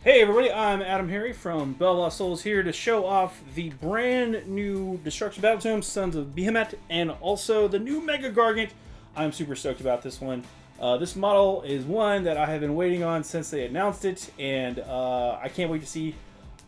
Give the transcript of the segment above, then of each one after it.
Hey everybody, I'm AdamHarry from BoLS here to show off the brand new Destruction Battletome, Sons of Behemat, and also the new MEGA-GARGANT. I'm super stoked about this one. This model is one that I have been waiting on since they announced it, and I can't wait to see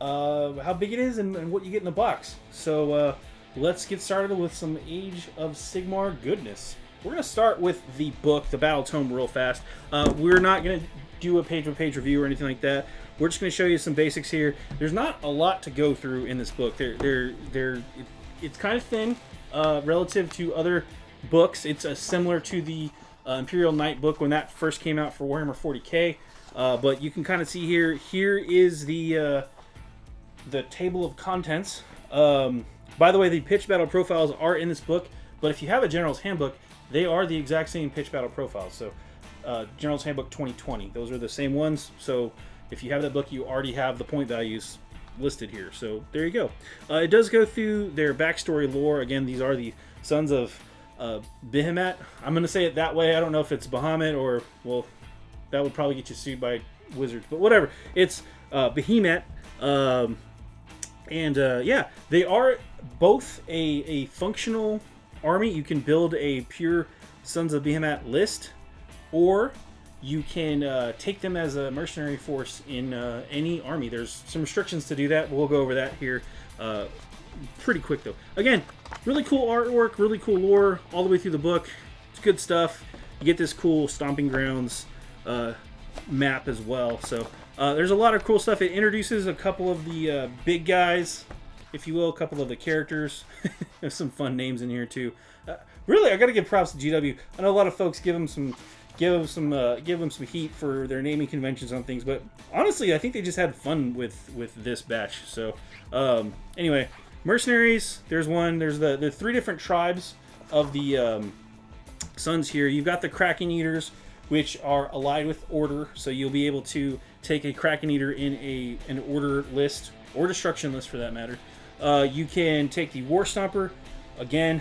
how big it is and what you get in the box. So let's get started with some Age of Sigmar goodness. We're going to start with the book, the Battletome, real fast. We're not going to do a page-by-page review or anything like that. We're just going to show you some basics here. There's not a lot to go through in this book. It's kind of thin relative to other books. It's similar to the Imperial Knight book when that first came out for Warhammer 40k. But you can kind of see here. Here is the table of contents. By the way, the pitch battle profiles are in this book. But if you have a General's Handbook, they are the exact same pitch battle profiles. So General's Handbook 2020, those are the same ones. So if you have that book, you already have the point values listed here. So there you go. It does go through their backstory lore. Again, these are the Sons of Behemat. I'm going to say it that way. I don't know if it's Behemat or, well, that would probably get you sued by Wizards. But whatever. It's Behemat. Yeah, they are both a functional army. You can build a pure Sons of Behemat list, or you can take them as a mercenary force in any army. There's some restrictions to do that. We'll go over that here pretty quick, though. Again, really cool artwork, really cool lore all the way through the book. It's good stuff. You get this cool Stomping Grounds map as well. So there's a lot of cool stuff. It introduces a couple of the big guys, if you will, a couple of the characters. There's some fun names in here, too. Really, I got to give props to GW. I know a lot of folks give them some heat for their naming conventions on things, but honestly, I think they just had fun with this batch. So anyway, mercenaries. There's one. There's the three different tribes of the Sons here. You've got the Kraken Eaters, which are allied with Order, so you'll be able to take a Kraken Eater in an Order list or Destruction list for that matter. You can take the War Stomper, again,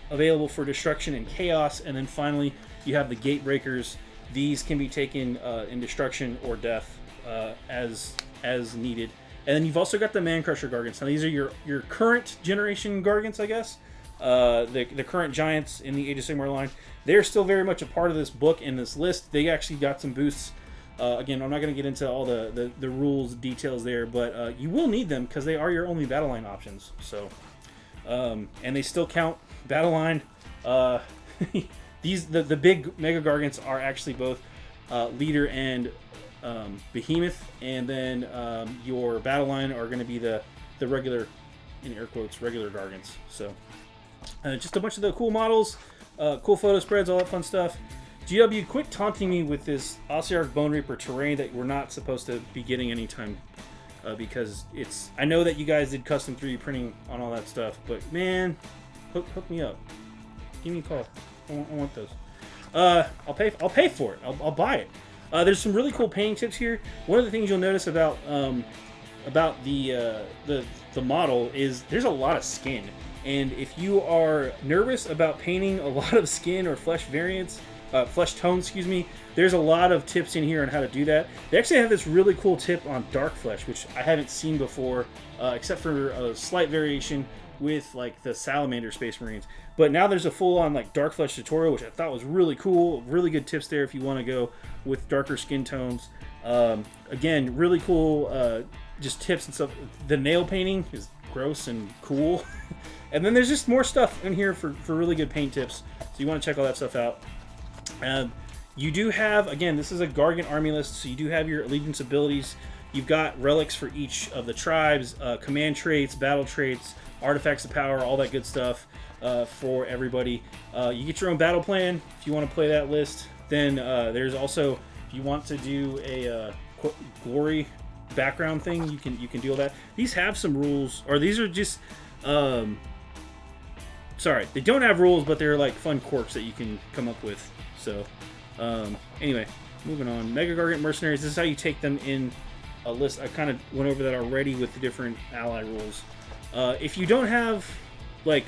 available for Destruction and Chaos, and then finally you have the Gatebreakers. These can be taken in Destruction or Death as needed. And then you've also got the Man Crusher Gargants. Now these are your current generation Gargants, I guess. The current Giants in the Age of Sigmar line. They're still very much a part of this book and this list. They actually got some boosts. Again, I'm not going to get into all the rules, details there, but you will need them because they are your only battle line options. So, and they still count battle line. The big Mega Gargants are actually both Leader and Behemoth, and then your battle line are going to be the regular, in air quotes, regular Gargants. So just a bunch of the cool models, cool photo spreads, all that fun stuff. GW, quit taunting me with this Ossiarch Bone Reaper terrain that we're not supposed to be getting anytime because it's. I know that you guys did custom 3D printing on all that stuff, but man, hook me up. Give me a call. I want those. I'll pay for it. I'll buy it. There's some really cool painting tips here. One of the things you'll notice about the model is there's a lot of skin, and if you are nervous about painting a lot of skin or flesh variants, flesh tone, excuse me, there's a lot of tips in here on how to do that. They actually have this really cool tip on dark flesh, which I haven't seen before, except for a slight variation with like the Salamander Space Marines. But now there's a full-on like dark flesh tutorial, which I thought was really cool. Really good tips there if you want to go with darker skin tones. Again, really cool just tips and stuff. The nail painting is gross and cool. And then there's just more stuff in here for really good paint tips. So you want to check all that stuff out. You do have, again, this is a Gargant army list, so you do have your allegiance abilities. You've got relics for each of the tribes, command traits, battle traits, artifacts of power, all that good stuff for everybody. You get your own battle plan if you want to play that list. Then there's also, if you want to do a glory background thing, you can do all that. These have some rules, or these are just sorry, they don't have rules, but they're like fun quirks that you can come up with. So anyway, moving on. MEGA-GARGANT mercenaries. This is how you take them in a list. I kind of went over that already with the different ally rules. If you don't have, like,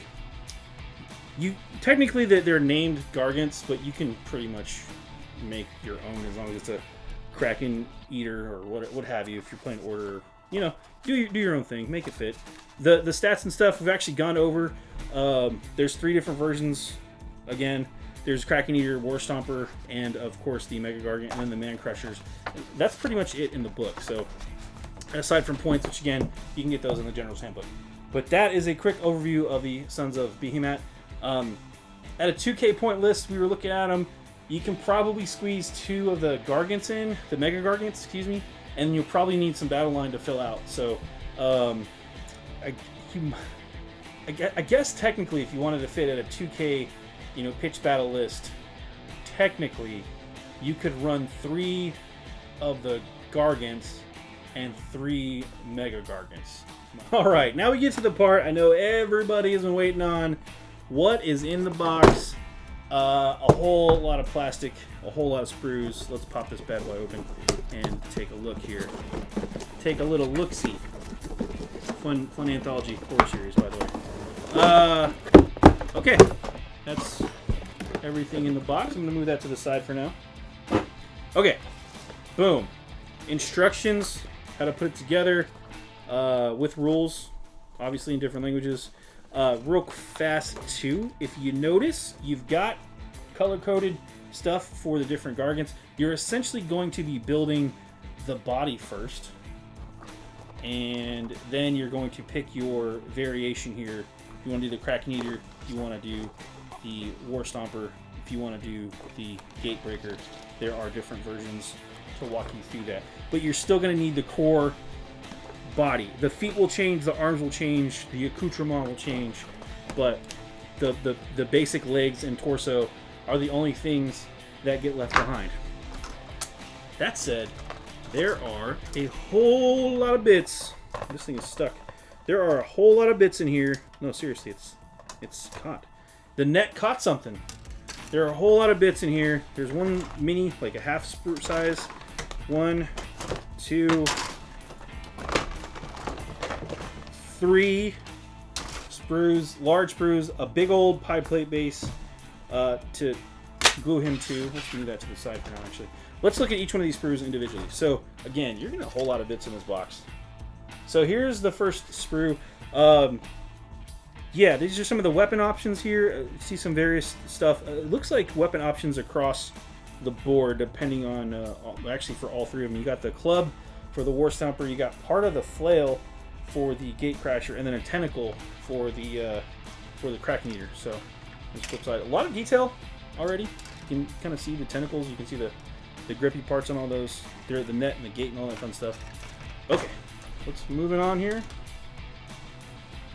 technically they're named Gargants, but you can pretty much make your own as long as it's Kraken Eater or what have you. If you're playing Order, you know, do your own thing, make it fit. The stats and stuff we've actually gone over. There's 3 different versions. Again, there's Kraken Eater, War Stomper, and of course the MEGA-GARGANT, and then the Man Crushers. That's pretty much it in the book. So aside from points, which again you can get those in the General's Handbook. But that is a quick overview of the Sons of Behemat. At a 2K point list, we were looking at them. You can probably squeeze 2 of the Gargants in, the MEGA-GARGANTs, excuse me, and you'll probably need some battle line to fill out. So, I guess technically, if you wanted to fit at a 2K, you know, pitch battle list, technically, you could run 3 of the Gargants and 3 MEGA-GARGANTs. All right, now we get to the part I know everybody has been waiting on. What is in the box? A whole lot of plastic, a whole lot of sprues. Let's pop this bad boy open and take a look here. Take a little look-see. Fun anthology horror series, by the way. Okay, that's everything in the box. I'm gonna move that to the side for now. Okay, boom. Instructions, how to put it together, with rules, obviously in different languages. Real fast too, if you notice, you've got color-coded stuff for the different Gargants. You're essentially going to be building the body first, and then you're going to pick your variation here. If you want to do the Kraken Eater, if you want to do the War Stomper, if you want to do the Gatebreaker, there are different versions to walk you through that. But you're still going to need the core body. The feet will change, the arms will change, the accoutrement will change, but the basic legs and torso are the only things that get left behind. That said, there are a whole lot of bits. This thing is stuck. There are a whole lot of bits in here. No, seriously, it's caught. The net caught something. There are a whole lot of bits in here. There's one mini, like a half sprue size. 1, 2, 3 sprues, large sprues, a big old pie plate base to glue him to. Let's move that to the side for now, actually. Let's look at each one of these sprues individually. So, again, you're getting a whole lot of bits in this box. So, here's the first sprue. Yeah, these are some of the weapon options here. See some various stuff. It looks like weapon options across the board, depending on, actually for all 3 of them. You got the club for the War Stomper, you got part of the flail for the Gatecrasher, and then a tentacle for the Kraken Eater. So, this flip side. A lot of detail already. You can kind of see the tentacles. You can see the grippy parts on all those. They're the net and the gate and all that fun stuff. Okay, let's move it on here.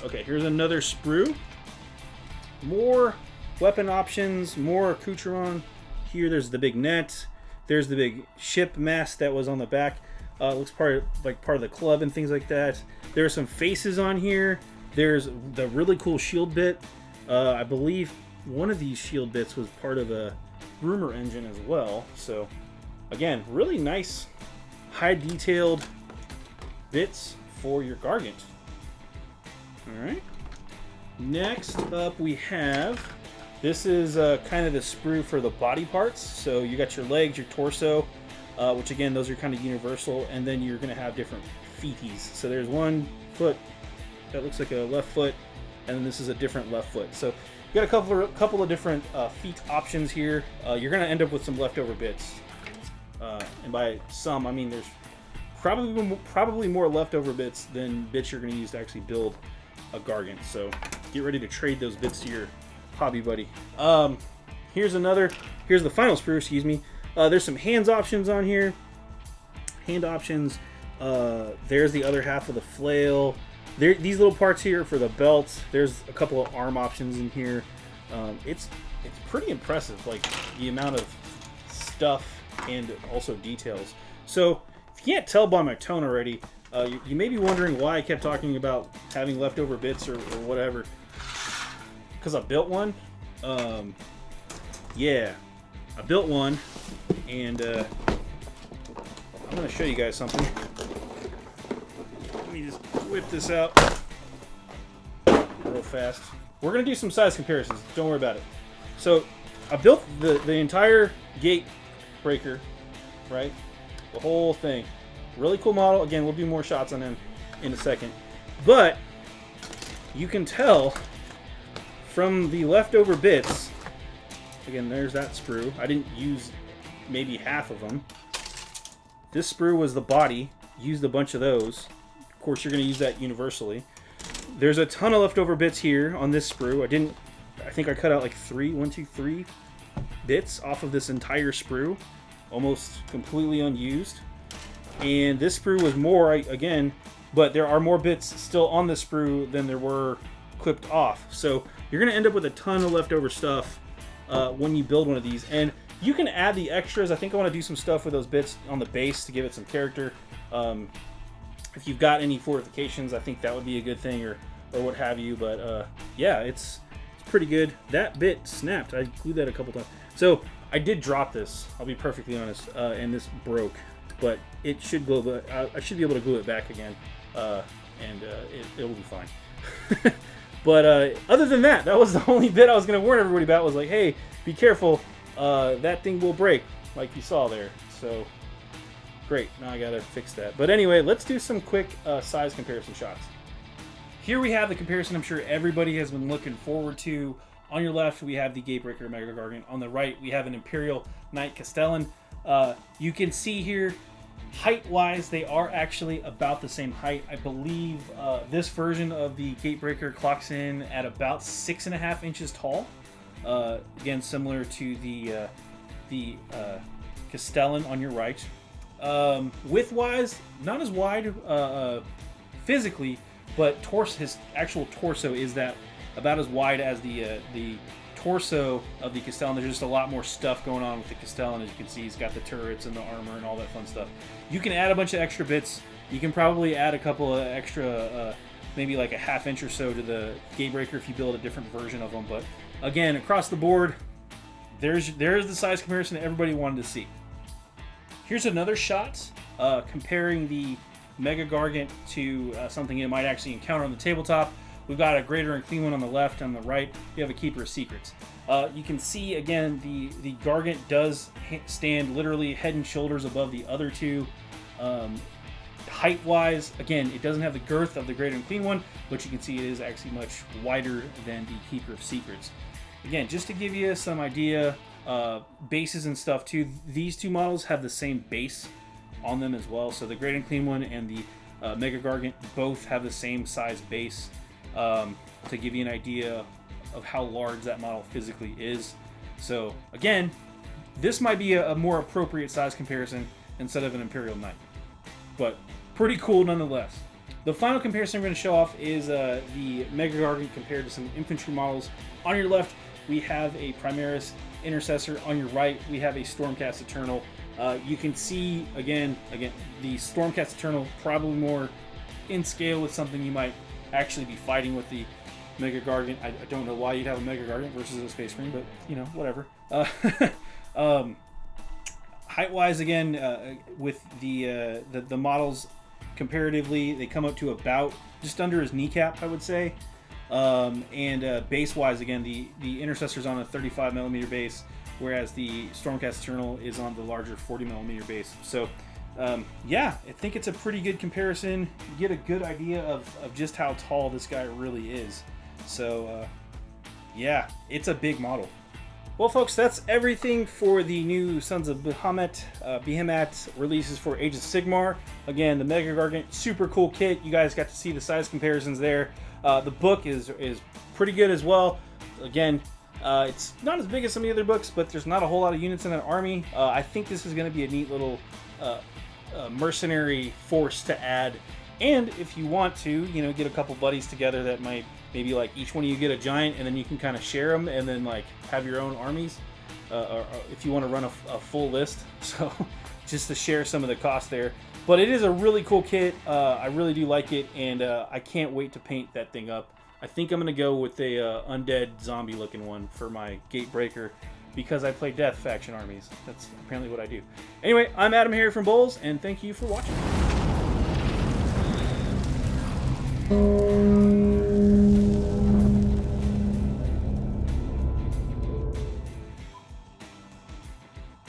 Okay, here's another sprue. More weapon options, more accoutrement. Here, there's the big net. There's the big ship mast that was on the back. Looks part of the club and things like that. There are some faces on here. There's the really cool shield bit. I believe one of these shield bits was part of a rumor engine as well. So, again, really nice, high detailed bits for your Gargant. All right. Next up, we have. This is kind of the sprue for the body parts. So you got your legs, your torso. Which again, those are kind of universal, and then you're going to have different feeties. So there's one foot that looks like a left foot, and then this is a different left foot. So you got a couple of different feet options here. You're going to end up with some leftover bits, and by some I mean there's probably more leftover bits than bits you're going to use to actually build a Gargant. So get ready to trade those bits to your hobby buddy. Here's the final sprue. Excuse me. There's some hands options on here. Hand options. There's the other half of the flail. These little parts here for the belt. There's a couple of arm options in here. It's pretty impressive, like the amount of stuff and also details. So if you can't tell by my tone already, you may be wondering why I kept talking about having leftover bits or whatever. Because I built one. Yeah, I built one. And I'm going to show you guys something. Let me just whip this out real fast. We're going to do some size comparisons. Don't worry about it. So I built the entire gate breaker, right? the whole thing. Really cool model. Again, we'll do more shots on him in a second. But you can tell from the leftover bits, again, there's that sprue. I didn't use maybe half of them. This sprue was the body. Used a bunch of those. Of course, you're going to use that universally. There's a ton of leftover bits here on this sprue. I think I cut out like 3 bits off of this entire sprue. Almost completely unused. And this sprue was more, again, but there are more bits still on the sprue than there were clipped off. So you're going to end up with a ton of leftover stuff when you build one of these. And you can add the extras. I think I want to do some stuff with those bits on the base to give it some character. If you've got any fortifications, I think that would be a good thing, or what have you. But yeah, it's pretty good. That bit snapped. I glued that a couple times. So I did drop this, I'll be perfectly honest, and this broke. But it should glue. But I should be able to glue it back again, and it'll be fine. But other than that, that was the only bit I was going to warn everybody about. Was like, hey, be careful. That thing will break, like you saw there. So great. Now I got to fix that. But anyway, let's do some quick size comparison shots. Here we have the comparison I'm sure everybody has been looking forward to. On your left, we have the Gatebreaker MEGA-GARGANT. On the right, we have an Imperial Knight Castellan. You can see here, height-wise, they are actually about the same height. I believe this version of the Gatebreaker clocks in at about 6.5 inches tall. Again, similar to the Castellan on your right. Width-wise, not as wide physically, but his actual torso is that about as wide as the torso of the Castellan. There's just a lot more stuff going on with the Castellan. As you can see, he's got the turrets and the armor and all that fun stuff. You can add a bunch of extra bits. You can probably add a couple of extra, maybe like a ½ inch or so to the Gatebreaker if you build a different version of them. But again, across the board, there's the size comparison that everybody wanted to see. Here's another shot comparing the MEGA-GARGANT to something you might actually encounter on the tabletop. We've got a Greater and Clean One on the left. On the right, we have a Keeper of Secrets. You can see, again, the Gargant does stand literally head and shoulders above the other two. Height-wise, again, it doesn't have the girth of the Greater and Clean One, but you can see it is actually much wider than the Keeper of Secrets. Again, just to give you some idea, bases and stuff too, these two models have the same base on them as well. So the Great and Clean One and the MEGA-GARGANT both have the same size base. To give you an idea of how large that model physically is. So again, this might be a more appropriate size comparison instead of an Imperial Knight, but pretty cool nonetheless. The final comparison I'm going to show off is the MEGA-GARGANT compared to some infantry models. On your left, we have a Primaris Intercessor. On your right, we have a Stormcast Eternal. You can see again the Stormcast Eternal probably more in scale with something you might actually be fighting with the MEGA-GARGANT. I don't know why you'd have a MEGA-GARGANT versus a Space Marine, but you know, whatever. Height-wise, again, with the models comparatively, they come up to about just under his kneecap, I would say. And base-wise, again, the Intercessor's on a 35mm base, whereas the Stormcast Eternal is on the larger 40mm base. So yeah, I think it's a pretty good comparison. You get a good idea of just how tall this guy really is. So yeah, it's a big model. Well, folks, that's everything for the new Sons of Behemat releases for Age of Sigmar. Again, the MEGA-GARGANT, super cool kit. You guys got to see the size comparisons there. The book is pretty good as well. Again, it's not as big as some of the other books, but there's not a whole lot of units in that army. I think this is going to be a neat little mercenary force to add. And if you want to, you know, get a couple buddies together that might maybe like each one of you get a giant, and then you can kind of share them and then like have your own armies, or if you want to run a full list. So just to share some of the cost there. But it is a really cool kit. I really do like it, and I can't wait to paint that thing up. I think I'm going to go with a undead zombie looking one for my Gatebreaker, because I play Death faction armies. That's apparently what I do. Anyway, I'm AdamHarry from BoLS, and thank you for watching.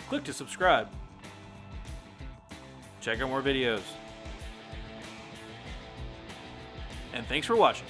Click to subscribe. check out more videos. And thanks for watching.